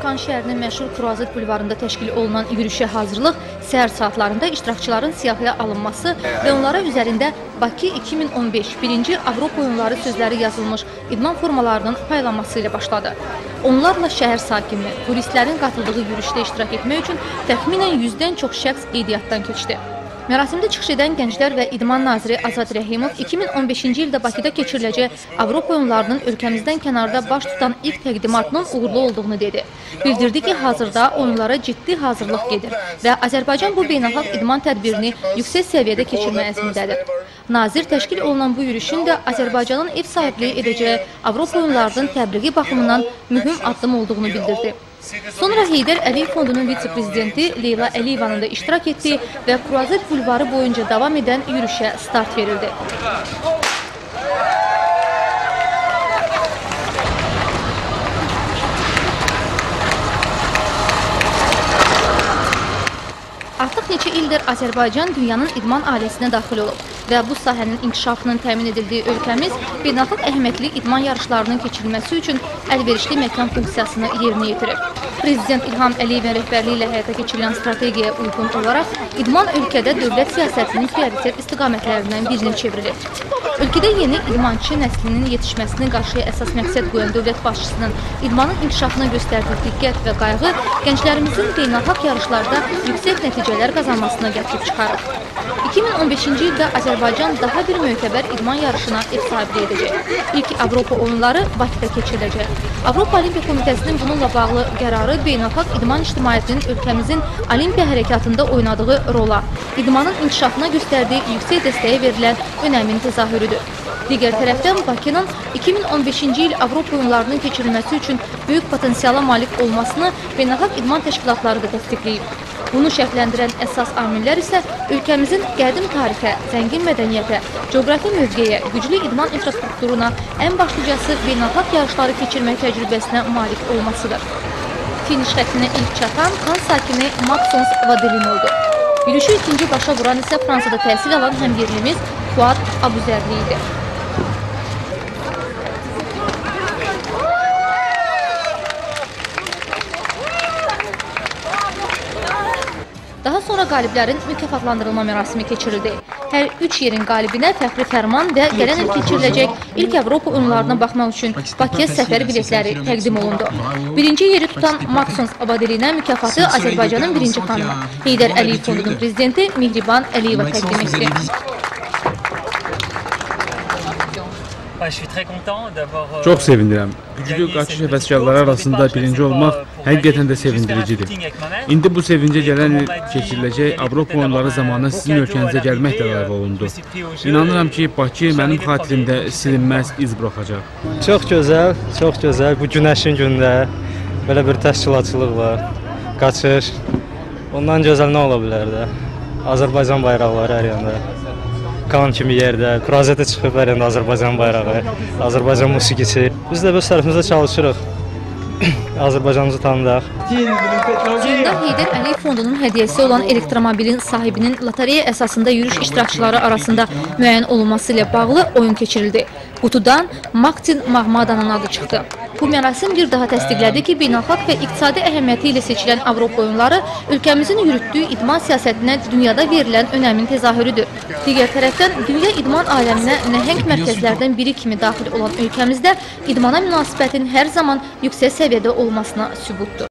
Kan şəhərinin məşhur Kruazet bulvarında təşkil olunan yürüyüşə hazırlıq səhər saatlarında iştirakçıların siyahıya alınması və onlara üzərində Bakı 2015 birinci Avropa oyunları sözləri yazılmış idman formalarının paylanması ilə başladı. Onlarla şəhər sakini, turistlərin qatıldığı yürüyüşdə iştirak etmək üçün təxminən 100-dən çox şəxs qeydiyyatdan keçdi. Mərasimdə çıxış edən Gənclər və İdman naziri Azad Rəhimov 2015-ci ildə Bakıda keçiriləcək Avropa oyunlarının ölkəmizdən kənarda baş tutan ilk təqdimatının uğurlu olduğunu dedi. Bildirdi ki, hazırda oyunlara ciddi hazırlıq gedir və Azərbaycan bu beynəlxalq idman tədbirini yüksək səviyyədə keçirmə əzmindədir. Nazir təşkil olunan bu yürüyüşün də Azərbaycanın ev sahibliyi edəcəyi Avropa oyunlarının təbliği baxımından mühüm addım olduğunu bildirdi. Sonra Heydər Əliyev Fondunun vitse-prezidenti Leyla Əliyevanın da iştirak etdiyi və Kruazet bulvarı boyunca davam edən yürüyüşə start verildi. Artıq neçə ildir Azərbaycan dünyanın idman ailəsinə daxil olub və bu sahənin inkişafının təmin edildiyi ölkəmiz beynəlxalq əhəmiyyətli idman yarışlarının keçirilməsi üçün əlverişli məkan funksiyasını yerinə yetirir. Prezident İlham Əliyevin rəhbərliyi ilə həyata keçirilən strategiyaya uyğun olaraq idman ölkədə dövlət siyasətinin prioritet istiqamətlərindən birinə çevrilir. Ölkədə yeni idmançı nəslinin yetişməsini qarşıya əsas məqsəd qoyan dövlət başçısının idmanın inkişafına göstərdiyi diqqət və qayğı gənclərimizin beynəlxalq yarışlarda yüksək nəticələr qazanmasına gətirib çıxarır. 2015-ci ildə Azərbaycan daha bir mötəbər idman yarışına ev sahibliyi edəcək. İlk Avropa oyunları Bakıda keçiriləcək. Avropa Olimpiya Komitəsinin bununla bağlı qərarı beynəlxalq idman ictimaiyyətinin ölkəmizin olimpiya hərəkatında oynadığı rola, idmanın inkişafına göstərdiyi yüksək dəstəyə verilən önəmin təzahürüdür. Digər tərəfdən Bakının 2015-ci il Avropa oyunlarının keçirilməsi üçün böyük potensiala malik olmasını beynəlxalq idman təşkilatları da təsdiqləyib. Bunu şərtləndirən əsas amillər isə ölkəmizin qədim tarixə, zəngin mədəniyyətə, coğrafi mövqeyə, güclü idman infrastrukturuna, ən başlıcası beynəlxalq yarışları keçirmək təcrübəsinə malik olmasıdır. Finiş xəttinə ilk çatan Kan sakini Maxence Vadelin oldu. Yürüyüşü ikinci başa vuran isə Fransada təhsil alan həmyerlimiz Fuad Abuzərli idi. Daha sonra qaliblərin mükafatlandırılma mərasimi keçirildi. Hər üç yerin qalibinə fəxri fərman və gələn il keçiriləcək ilk Avropa oyunlarına baxmaq üçün Bakıya səfər biletləri təqdim olundu. Birinci yeri tutan Maxence Vadelinə mükafatı Azərbaycanın birinci xanımı Heydər Əliyev Fondunun prezidenti Mihriban Əliyeva təqdim etdi. Çox sevindirəm. Güclü qaçış həvəskarları arasında birinci olmaq həqiqətən də sevindiricidir. İndi bu sevincə gələn il keçiriləcək Avropa oyunları zamanı sizin ölkənizə gəlmək də ləğv olundu. İnanıram ki, Bakı mənim xatirimdə silinməz iz buraxacaq. Çox gözəl. Bu günəşin gündə belə bir təşkilatçılıqla qaçış. Ondan gözəl nə ola bilər də? Azərbaycan bayraqları hər yanda. Kan kimi yerdə, Kruazetə çıxıb hər yanda Azərbaycan bayrağı, Azərbaycan musiqisi. Biz də öz tərəfimizdə çalışırıq, Azərbaycanımızı tanıdaq. Oyunda Heydər Əliyev Fondunun hədiyyəsi olan elektromobilin sahibinin lotereya əsasında yürüyüş iştirakçıları arasında müəyyən olunması ilə bağlı oyun keçirildi. Qutudan Maktin Mahmadanın adı çıxdı. Bu mərasim bir daha təsdiqlədi ki, beynəlxalq və iqtisadi əhəmiyyəti ilə seçilən Avropa oyunları ölkəmizin yürütdüyü idman siyasətinə dünyada verilən önəmin təzahürüdür. Digər tərəfdən, dünya idman aləminə nəhəng mərkəzlərdən biri kimi daxil olan ölkəmizdə idmana münasibətin hər zaman yüksək səviyyədə olmasına sübutdur.